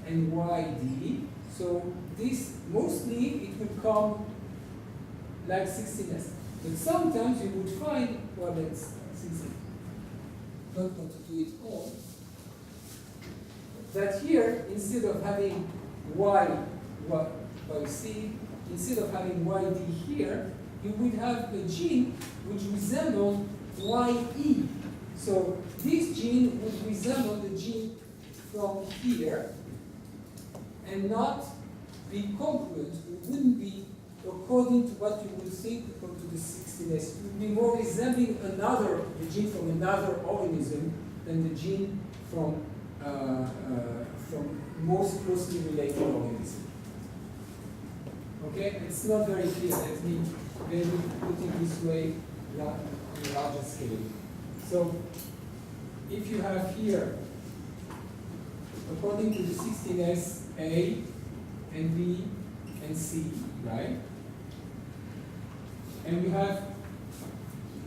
and YD. So this, mostly it would come like 16S. But sometimes you would find, well, let's see, don't want to do it all, that here, instead of having C, instead of having YD here, you would have a gene which resembles YE. So this gene would resemble the gene from here and not be congruent. It wouldn't be according to what you would think according to the 16S. It would be more resembling the gene from another organism than the gene from most closely related organism. Okay, it's not very clear. Let me put it this way on a larger scale. So, if you have here, according to the 16S, A and B and C, right? And we have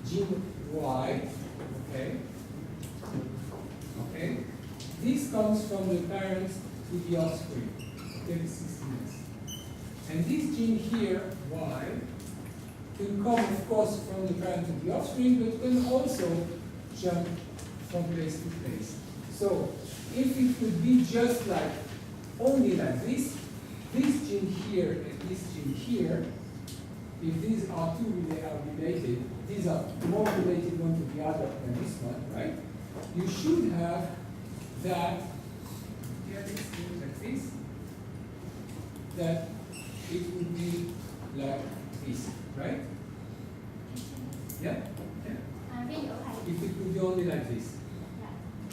gene Y, okay? Okay? This comes from the parents to the offspring, okay, the 16S. And this gene here, Y, can come, of course, from the parent to the offspring, but can also jump from place to place. So, if it would be just like, only like this gene here and this gene here, if these are related, these are more related one to the other than this one, right? You should have that, here this thing like this, that it would be like this, right? Yeah? Ví dụ thầy, If it would be only like this.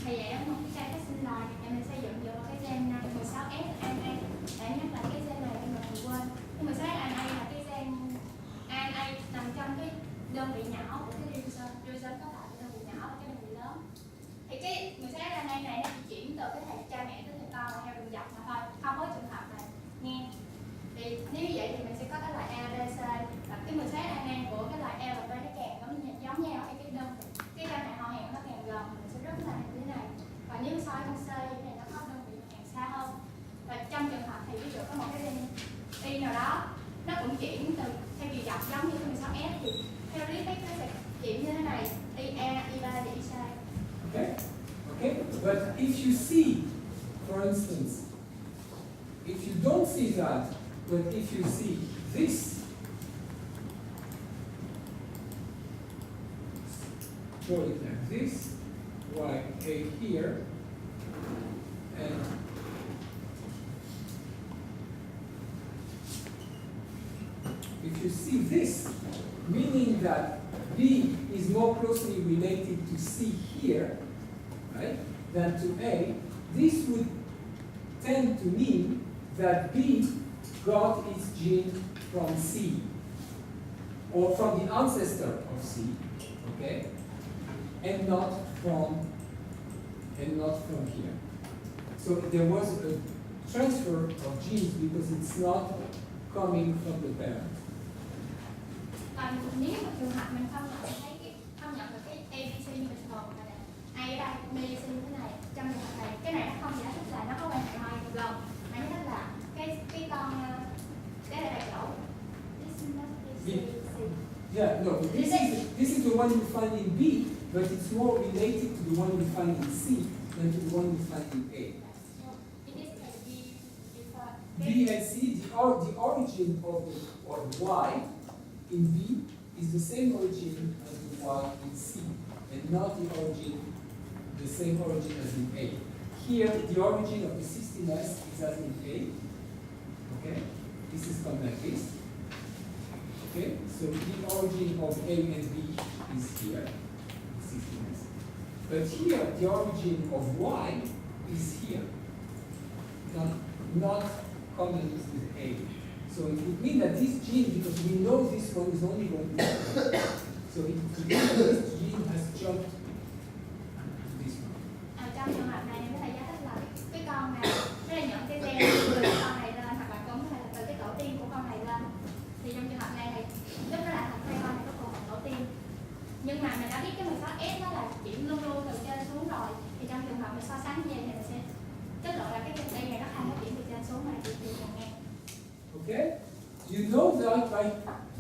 thầy dạy ở một cái cây các sinh đòi thì mình xây dựng dựa vào cái gen 16S ANA để nhắc lại cái gen này nhưng mà mình quên. Cái 16S ANA là cái gen ANA nằm trong cái đơn vị nhỏ của cái riboson có tạo đơn vị nhỏ và cái đơn vị lớn. Thì cái 16S ANA này nó chỉ chuyển từ cái thầy cha mẹ tới thầy con là theo đường dọc mà thôi, không có trường hợp này nghe. Thì nếu như vậy thì mình sẽ có cái loại ABC và cái 16S ANA của cái loại L và B nó càng giống nhau hay cái đơn vị cái căn này họ hẹn nó càng gần mình sẽ rất là như thế này, và nếu so với con C thì nó có đơn vị càng xa hơn. Và trong trường hợp thì ví dụ có một cái gen Y nào đó nó cũng chuyển từ theo chiều dọc giống như 16S thì theo lý thuyết nó sẽ chuyển như thế này, IA, I3 và IC. Okay? Okay? But if you see, for instance, if you don't see that, but if you see this, draw it like this, Y A here, and if you see this, meaning that B is more closely related to C here, right, than to A, this would tend to mean that B got its gene from C, or from the ancestor of C, okay, and not from here. So there was a transfer of genes because it's not coming from the parent. Còn nếu mà trường hợp mình không nhận được cái ABC như bình thường này, A ở đây, BC như thế này, trong trường hợp này cái này nó không giải thích là nó có quan hệ hai gần, mà giải thích là cái con cái này là chỗ. Yeah, no, this is the one you find in B, but it's more related to the one you find in C than to the one you find in A. B and C, the origin of Y in B is the same origin as the Y in C, and not the same origin as in A. Here, the origin of the 16S is as in A. Okay, this is come like this. Okay, so the origin of A and B is here, 16S. But here, the origin of Y is here, not coming with A. So it would mean that this gene, because we know this one is only one part, so it would mean that this gene has jumped to this one. Trong trường hợp này, thầy giải thích là cái con này nó là nhận cái gen từ cái con này lên, hoặc là cũng có thể là từ cái tổ tiên của con này lên. Thì trong trường hợp này thì lúc đó là thằng con này có cùng tổ tiên. Nhưng mà mình đã biết cái 16S nó là chuyển luôn từ trên xuống rồi, thì trong trường hợp mình so sánh như vậy thì mình sẽ kết luận là cái gen này nó không có chuyển Okay? You know that by,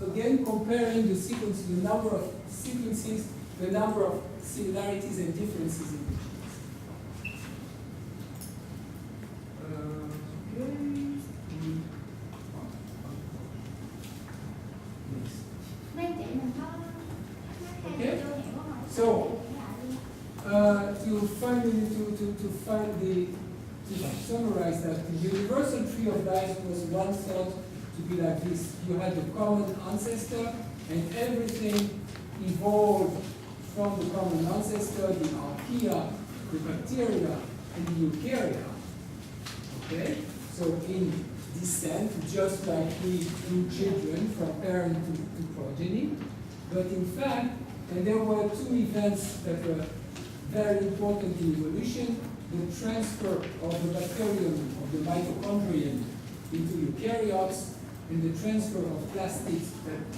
again, comparing the sequence, the number of sequences, the number of similarities and differences in the genes. Okay. So, to summarize that, the universal tree of life was once thought to be like this. You had a common ancestor, and everything evolved from the common ancestor, the archaea, the bacteria, and the eukarya. Okay? So in descent, just like we do children from parent to progeny. But in fact, and there were two events that were very important in evolution: the transfer of the bacterium, of the mitochondrion, into eukaryotes, and the transfer of plastids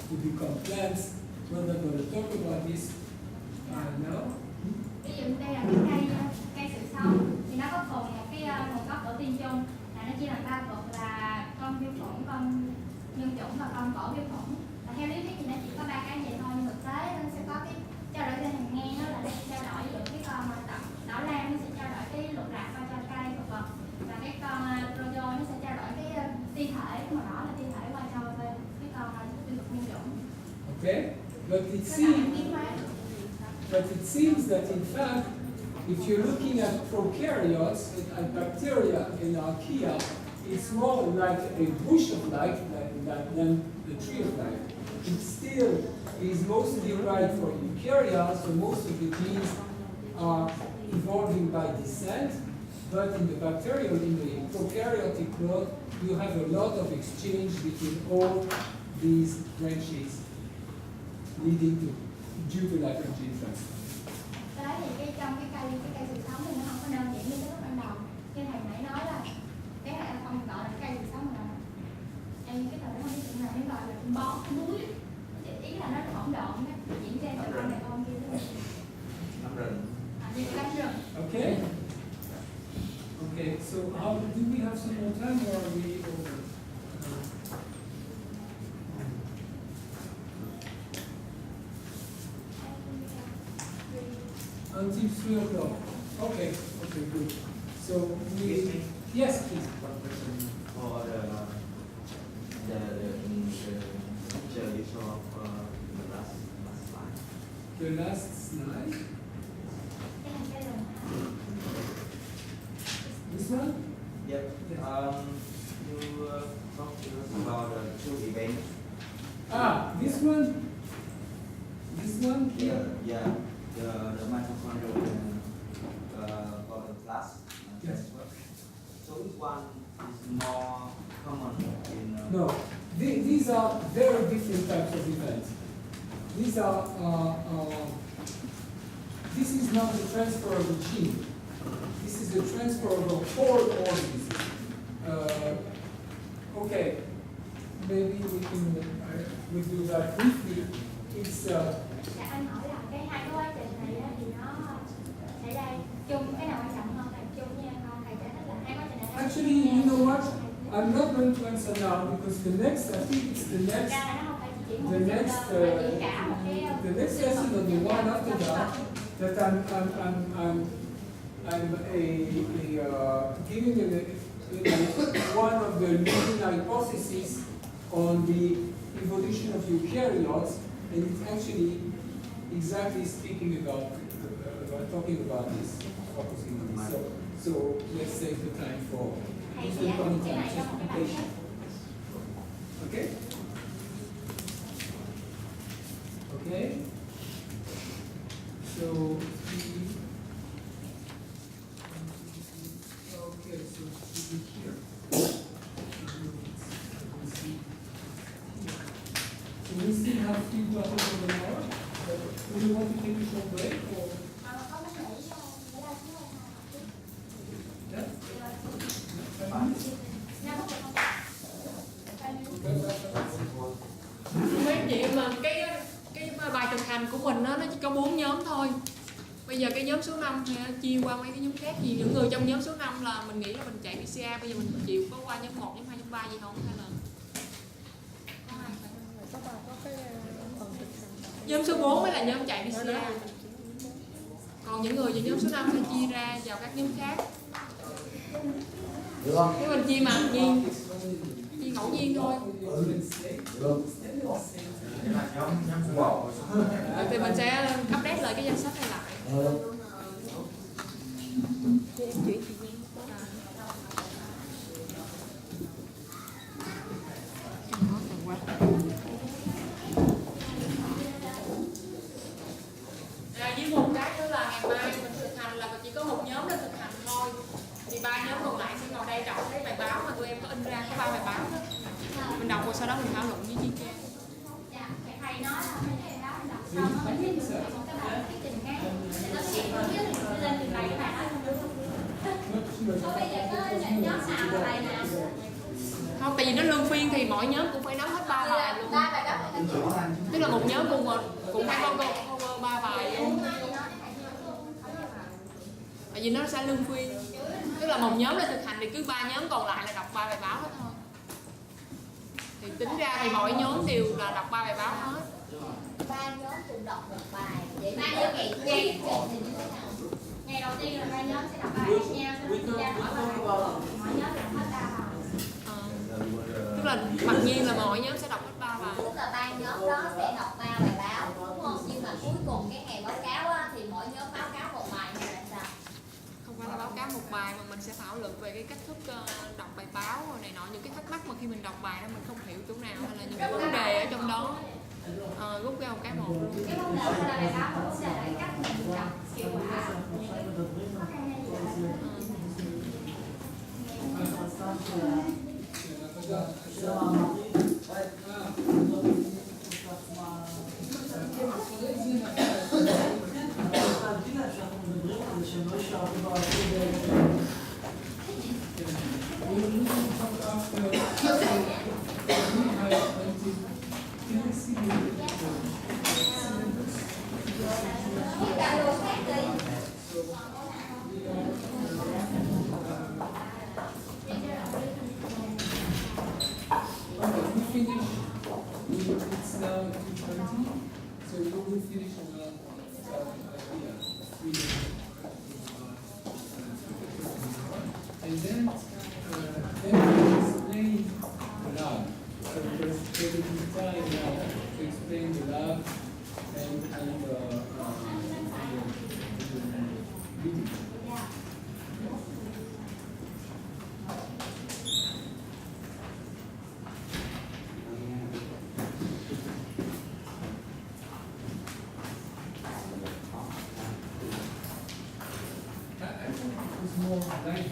to become plants. We're not going to talk about this now. Ví dụ đây là cây sự sống thì nó có cùng một cái nguồn gốc tổ tiên chung là nó chia làm ba cực là con vi khuẩn, con nhân chủng và con cổ vi khuẩn. Và theo lý thuyết thì nó chỉ có ba cái vậy thôi, nhưng thực tế nó sẽ có cái trao đổi trên hàng ngang, đó là nó sẽ trao đổi giữa cái con mà đỏ lam nó sẽ trao đổi cái lục rạp qua cho cây thực vật, và cái con rojo nó sẽ trao đổi cái ti thể màu đỏ là ti thể qua cho cái con vi khuẩn nhân chủng. Okay, but it seems that in fact, if you're looking at prokaryotes, at bacteria in archaea, it's more like a bush of life than the tree of life. It still is mostly right for eukarya, so most of the genes are evolving by descent, but in the bacterial, in the prokaryotic world, you have a lot of exchange between all these branches leading to due to lack of gene transfer. Cái đó thì trong cái cây sự sống thì nó không có đơn giản như cái lúc ban đầu. Như thầy nãy nói là cái này là không gọi là cây sự sống mà em cái thời đó không biết chừng nào em gọi là bón núi. Ý là nó hỗn độn á, diễn ra từ con này con kia đó. Nắm rừng. Như cánh rừng. Okay. Okay. So how do we have some more time, or are we over? Until 3 o'clock. Okay, okay, good. So we, yes, please. One question for the picture you saw of the last slide. The last slide. Cái này cây rừng hả? This one? Yep. Yes. You talked to us about two events. This one? This one here? Yeah. The mitochondrial for the class. Yes. So which one is more common in? No, these are very different types of events. These are, this is not the transfer of a gene. This is the transfer of a whole organism. Okay, maybe we do that briefly. It's Dạ anh hỏi là cái hai cái quá trình này thì nó xảy ra chung, cái nào quan trọng hơn là chung nha con, thầy giải thích là hai quá trình này. actually, you know what? I'm not going to answer now because the next, I think it's the next, the next lesson or the one after that I'm giving one of the leading hypotheses on the evolution of eukaryotes, and it's actually exactly speaking about talking about this, focusing on this. So let's save the time for different content, just be patient. Okay? Okay? So okay, so it should be here. So we still have a few quarters of an hour. Do you want to take a short break or? Yeah? 5 minutes? Mấy chị mà cái bài thực hành của mình nó chỉ có 4 nhóm thôi. Bây giờ cái nhóm số 5 thì chia qua mấy cái nhóm khác, gì những người trong nhóm số 5 là mình nghĩ là mình chạy PCR, bây giờ mình chịu có qua nhóm 1, nhóm 2, nhóm 3 gì không, hay là Nhóm số 4 mới là nhóm chạy PCR. Còn những người về nhóm số 5 sẽ chia ra vào các nhóm khác. Được không? Nếu mình chia mà nhiên, chia ngẫu nhiên thôi. Được. Rồi thì mình sẽ update lại cái danh sách này lại. Với một cái nữa là ngày mai mình thực hành là chỉ có một nhóm để thực hành thôi. Thì 3 nhóm còn lại sẽ ngồi đây đọc cái bài báo mà tụi em có in ra, có 3 bài báo đó. Mình đọc rồi sau đó mình thảo luận với chị Trang. Dạ, thầy nói là mấy cái đó mình đọc xong rồi mình viết một cái bài thuyết trình ngay để nó sẽ không biết thì lên trình bày cái bài đó không được. Thôi bây giờ có nhóm nào là bài nào? Không, tại vì nó luân phiên thì mỗi nhóm cũng phải nắm hết 3 bài luôn. 3 bài đó phải là Tức là một nhóm cũng phải cover 3 bài luôn. Tại vì nó sẽ luân phiên. Tức là một nhóm để thực hành thì cứ 3 nhóm còn lại là đọc 3 bài báo hết thôi. Thì tính ra thì mỗi nhóm đều là đọc 3 bài báo hết. 3 nhóm cùng đọc một bài. Vậy 3 nhóm ngày thì như thế nào? Ngày đầu tiên là 3 nhóm sẽ đọc bài khác nhau, sau đó ra mỗi bài. Mỗi nhóm đọc hết 3 bài. Tức là mặc nhiên là mỗi nhóm sẽ đọc hết 3 bài. Tức là 3 nhóm đó sẽ đọc 3 bài báo, đúng không? Nhưng mà cuối cùng cái ngày báo cáo á, thì mỗi nhóm báo cáo một bài hay là sao? Không phải là báo cáo một bài mà mình sẽ thảo luận về cái cách thức đọc bài báo này nọ, những cái thắc mắc mà khi mình đọc bài đó mình không hiểu chỗ nào hay là những cái vấn đề ở trong đó. Rút ra một cái một luôn. Cái vấn đề là bài báo và vấn đề là cái cách mình đọc hiệu quả. Khó khăn hay gì It's now 2:20, so we will finish on and then we explain the lab. So there's taking time now to explain the lab and meeting. More like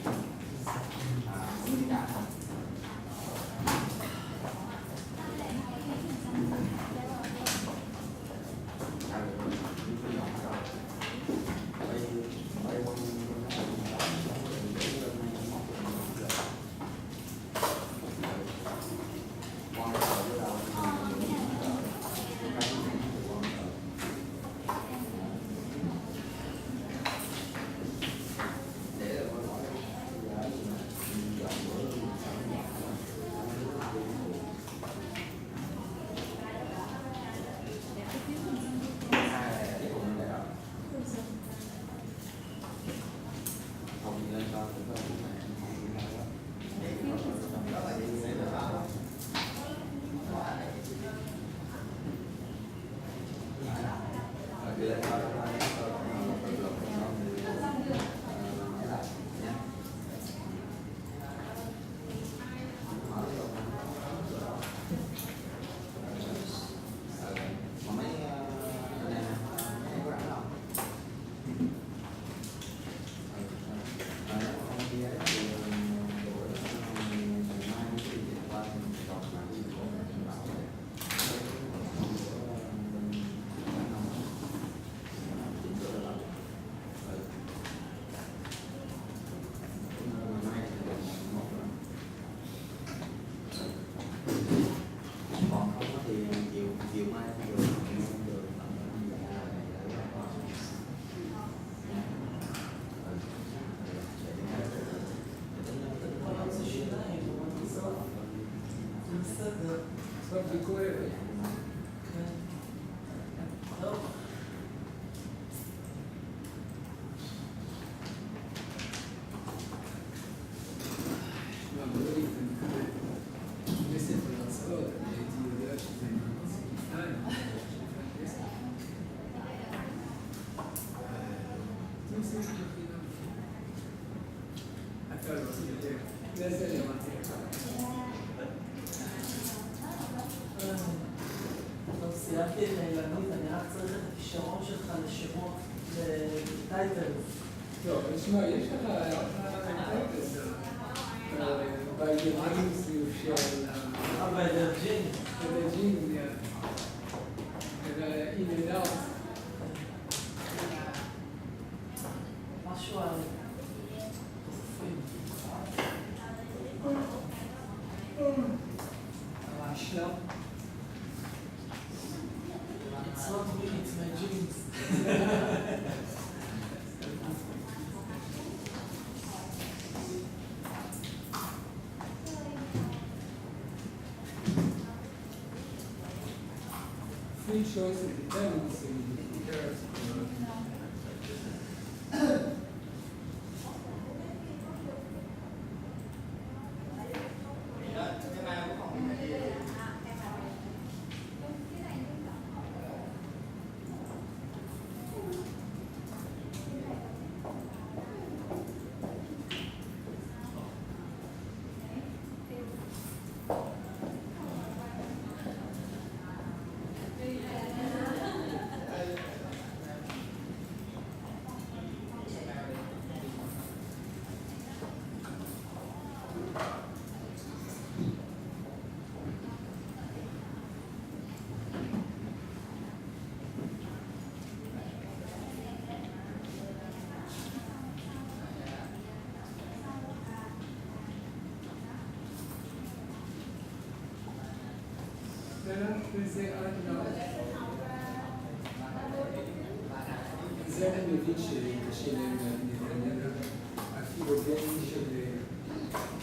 Stop recording. בסדר, אמרתי לך. טוב, סיימתי את האילנית, אני רק צריך את הכישרון שלך לשמות, לטייטלס. טוב, תשמע, יש לך טייטלס. בייג'ינס של... בייג'ינס. בייג'ינס, in and out. משהו על תופים. על השלב. It's not me, it's my jeans. Free choice of dependency compares וזה זה אני מבין שקשה להם הפילוגני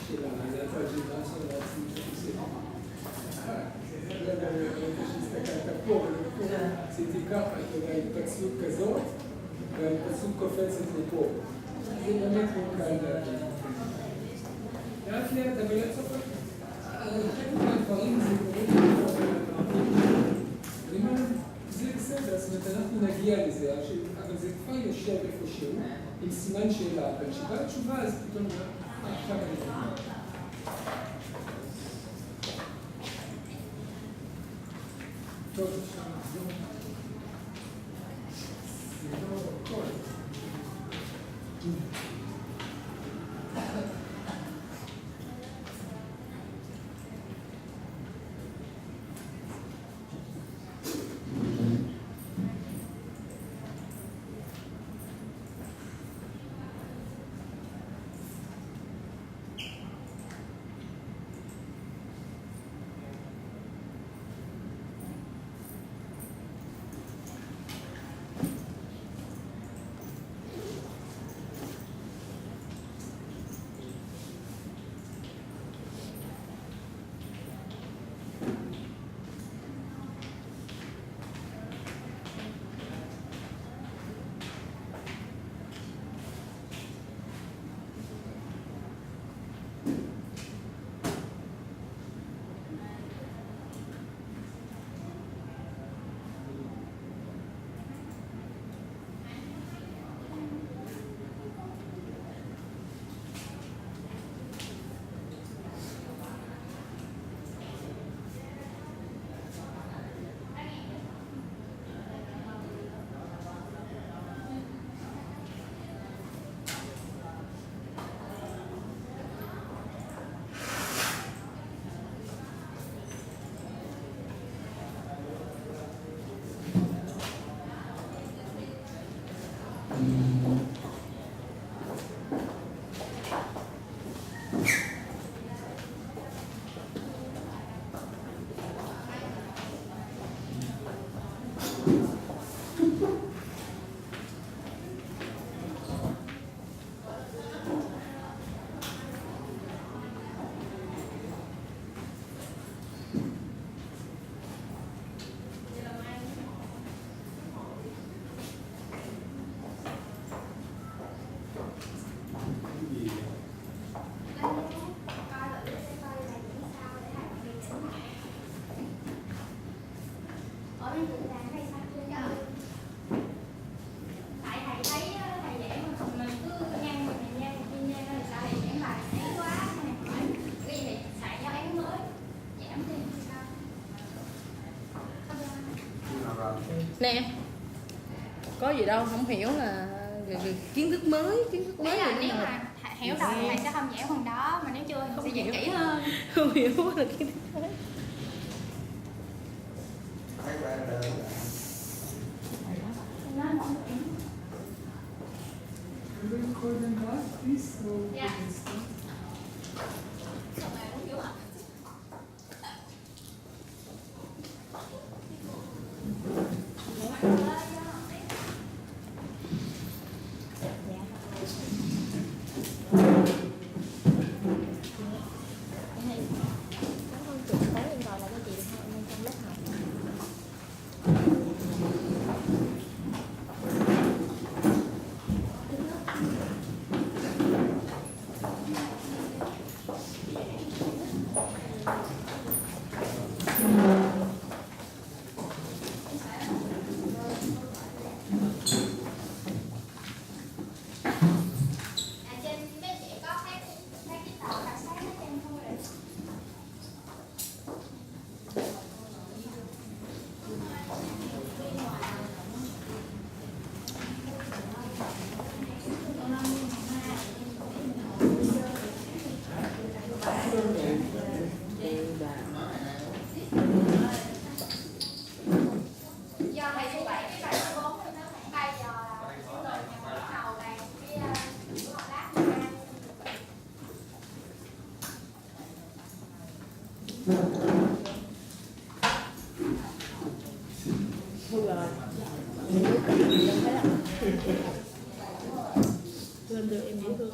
של העלת הג'ימנסיה לעצמי שעושה. לא יודע, שהסתכלת פה, עשיתי ככה, אתה יודע, התפצלות כזאת, וההתפצלות קופצת לפה. זה באמת לא קל להגיד. לאט לאט, אבל עד סוף חלק מהדברים זה קורה זה בסדר, זאת אומרת, אנחנו נגיע לזה, אבל זה כבר יושב איפשהו, עם סימן שאלה, אבל כשבא התשובה, אז פתאום, עכשיו אני אומר. טוב, אפשר לחזור. זה לא הכל. Nè, có gì đâu, không hiểu là kiến thức mới Ý là là như nếu nào. mà hiểu rồi thì thầy sẽ không giải phần đó, mà nếu chưa thì sẽ dạy kỹ hơn. Không hiểu là kiến thức mới. Can we record them back, please? So we Yeah. can start. Trên mấy chị có thấy cái tờ đặc sắc ở trên không ạ? Do thầy số 7 cái bài số 4 thì nó khoảng 3 giờ là sẽ lên nhà bắt đầu này cái buổi học lát của Anh. Quên được em dễ thương.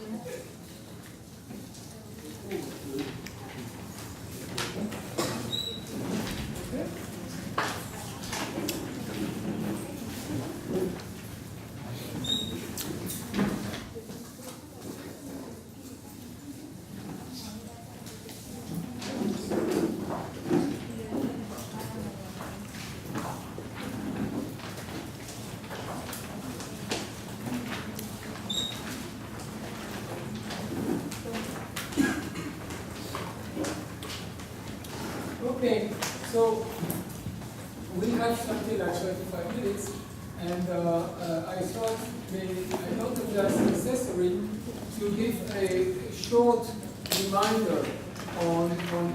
Okay, so we have something like 35 minutes, and I thought I thought it was necessary to give a short reminder on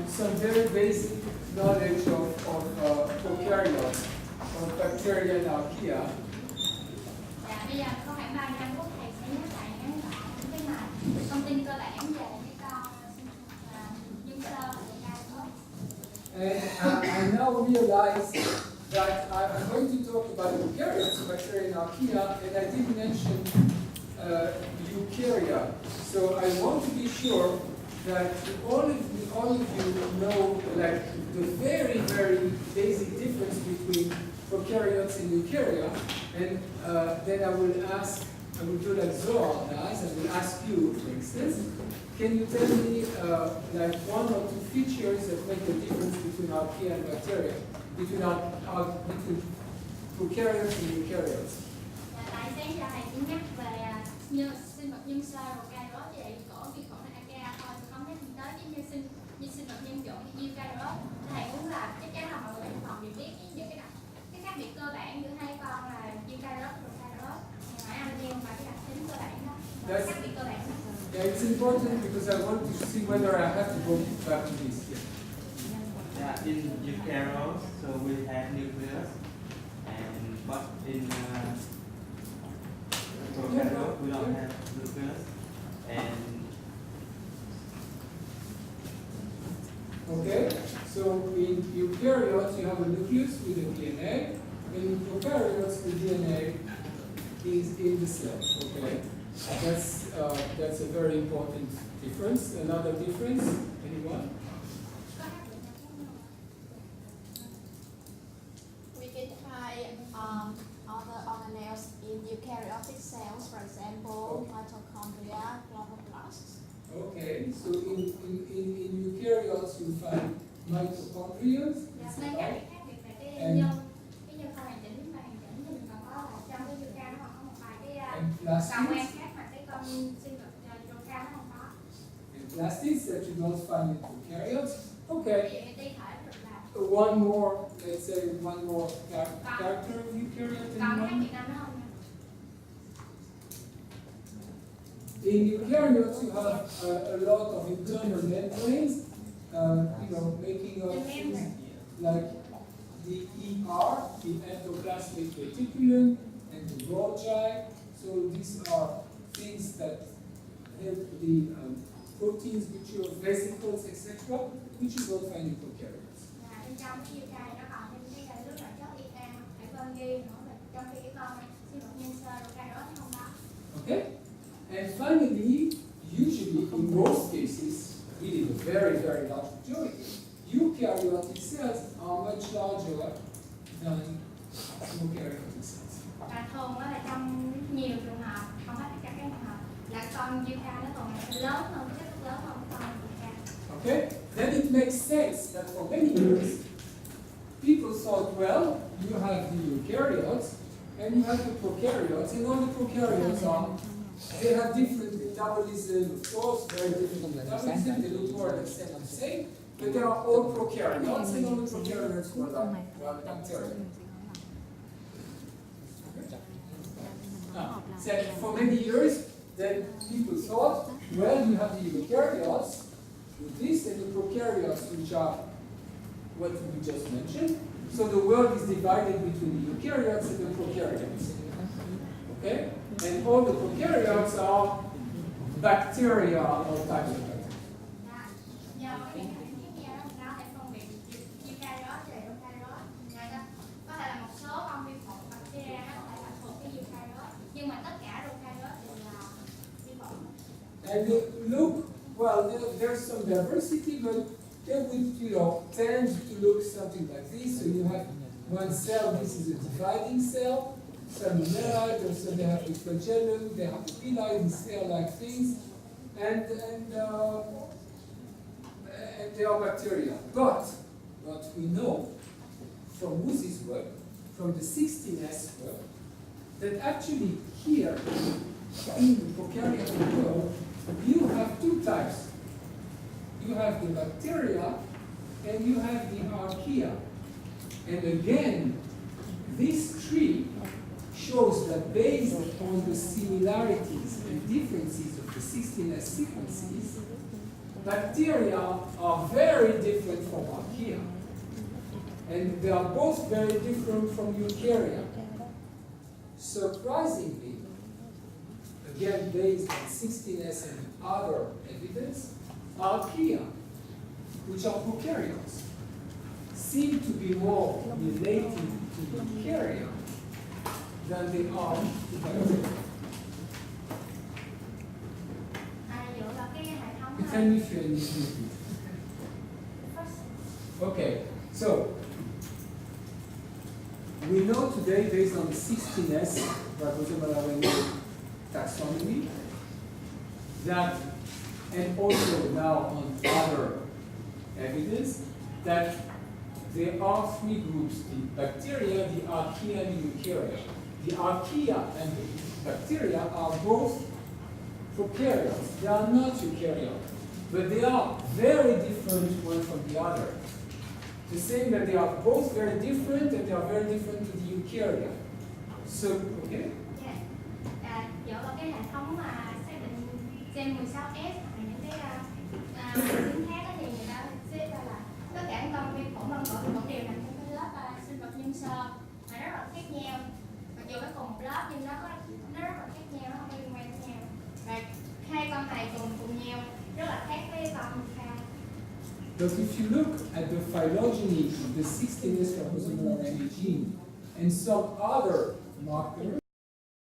some very basic knowledge of prokaryotes, of bacteria and archaea. Dạ, bây giờ có khoảng 35 phút thầy sẽ nhắc lại ngắn gọn cái mà thông tin cơ bản về cái con nhân sơ và gai thôi. And I now realize that I'm going to talk about eukaryotes, bacteria and archaea, and I didn't mention eukarya. So I want to be sure that all of you know like the very, very basic difference between prokaryotes and eukarya, and then I will do like Zohar does, I will ask you, for instance, can you tell me like one or two features that make the difference between archaea and bacteria, between prokaryotes and eukaryotes? Dạ, tại sáng giờ thầy chỉ nhắc về sinh vật nhân sơ và gai rốt vậy cổ vi khuẩn archaea thôi, không nhắc gì tới cái như sinh vật nhân dụng eukaryote. Thầy muốn là chắc chắn là mọi người trong phòng đều biết những cái khác biệt cơ bản giữa hai con là eukaryote và prokaryote, ngoài antigen và cái đặc tính cơ bản đó, khác biệt cơ bản đó. Yeah, it's important because I want to see whether I have to go back to this. Yeah, in eukaryotes, so we have nucleus, and but in prokaryotes we don't have nucleus, and Okay, so in eukaryotes you have a nucleus with a DNA, and in prokaryotes the DNA is in the cell. Okay, that's a very important difference. Another difference, anyone? We can find other organelles in eukaryotic cells, for example, mitochondria, chloroplasts. Okay, so in eukaryotes you find mitochondria. Dạ, nên cái khác biệt về cái nhân khâu hoàn chỉnh và hoàn chỉnh thì mình còn có là trong cái eukaryote nó còn có một vài cái cầu quen khác mà cái con sinh vật prokaryote nó không có. And plastids that you don't find in prokaryotes. Okay, ví dụ như ti thể được là one more, let's say one more character of eukaryote. còn hát Anyone? Việt Nam nữa không nhỉ? In eukaryotes, you have a lot of internal membranes, making up things like the ER, the endoplasmic reticulum, and the Golgi. So these are things that help the proteins which are vesicles, etc., which you don't find in prokaryotes. Và bên trong cái eukaryote nó còn thêm cái là nước là chất ER, phải quên ghi nữa là trong khi cái con sinh vật nhân sơ eukaryote nó không có. Okay? And finally, usually in most cases, really the very, very large majority, eukaryotic cells are much larger than prokaryotic cells. Và thường đó là trong nhiều trường hợp, không hết tất cả các trường hợp, là con eukaryote nó còn lớn hơn, chất lớn hơn con eukaryote. Okay? Then it makes sense that for many years, people thought, well, you have the eukaryotes and you have the prokaryotes, and all the prokaryotes they have different metabolism, of course, very different metabolism, they look more or less the same, but they are all prokaryotes, and all the prokaryotes were bacteria. So for many years, then people thought, well, you have the eukaryotes with this, and the prokaryotes, which are what we just mentioned. So the world is divided between the eukaryotes and the prokaryotes. Okay? And all the prokaryotes are bacteria or types of bacteria. Nhờ cái điện thoại khác nhau đó, nó để phân biệt eukaryote và prokaryote. Có thể là một số con vi khuẩn bacteria nó có thể là thuộc cái eukaryote, nhưng mà tất cả prokaryote đều là vi khuẩn. And look, well, there's some diversity, but they would, tend to look something like this. So you have one cell, this is a dividing cell. Some nuclei, so they have the flagellum, they have the villi, these cell-like things, and they are bacteria. But we know from Woozy's work, from the 16S work, that actually here in the prokaryotic world, you have two types. You have the bacteria and you have the archaea. And again, this tree shows that based on the similarities and differences of the 16S sequences, bacteria are very different from archaea. And they are both very different from eukarya. Surprisingly, again based on 16S and other evidence, archaea, which are prokaryotes, seem to be more related to eukarya than they are to bacteria. Dựa vào cái hệ thống Tell me if you understand. Okay, so we know today, based on the 16S taxonomy, that, and also now on other evidence, that there are three groups: the bacteria, the archaea, and the eukarya. The archaea and the bacteria are both prokaryotes. They are not eukaryotes, but they are very different one from the other. The same that they are both very different, and they are very different to the eukarya. So, okay? Dựa vào cái hệ thống mà xác định gen 16S và những cái chứng khác thì người ta xếp ra là tất cả những con vi khuẩn băng gội cũng đều nằm trong cái lớp sinh vật nhân sơ mà rất là khác nhau. Mặc dù nó cùng một lớp nhưng nó rất là khác nhau, nó không liên quan với nhau. Và hai con này cùng nhau rất là khác với con khác. But if you look at the phylogeny of the 16S carboxyl gene and some other markers,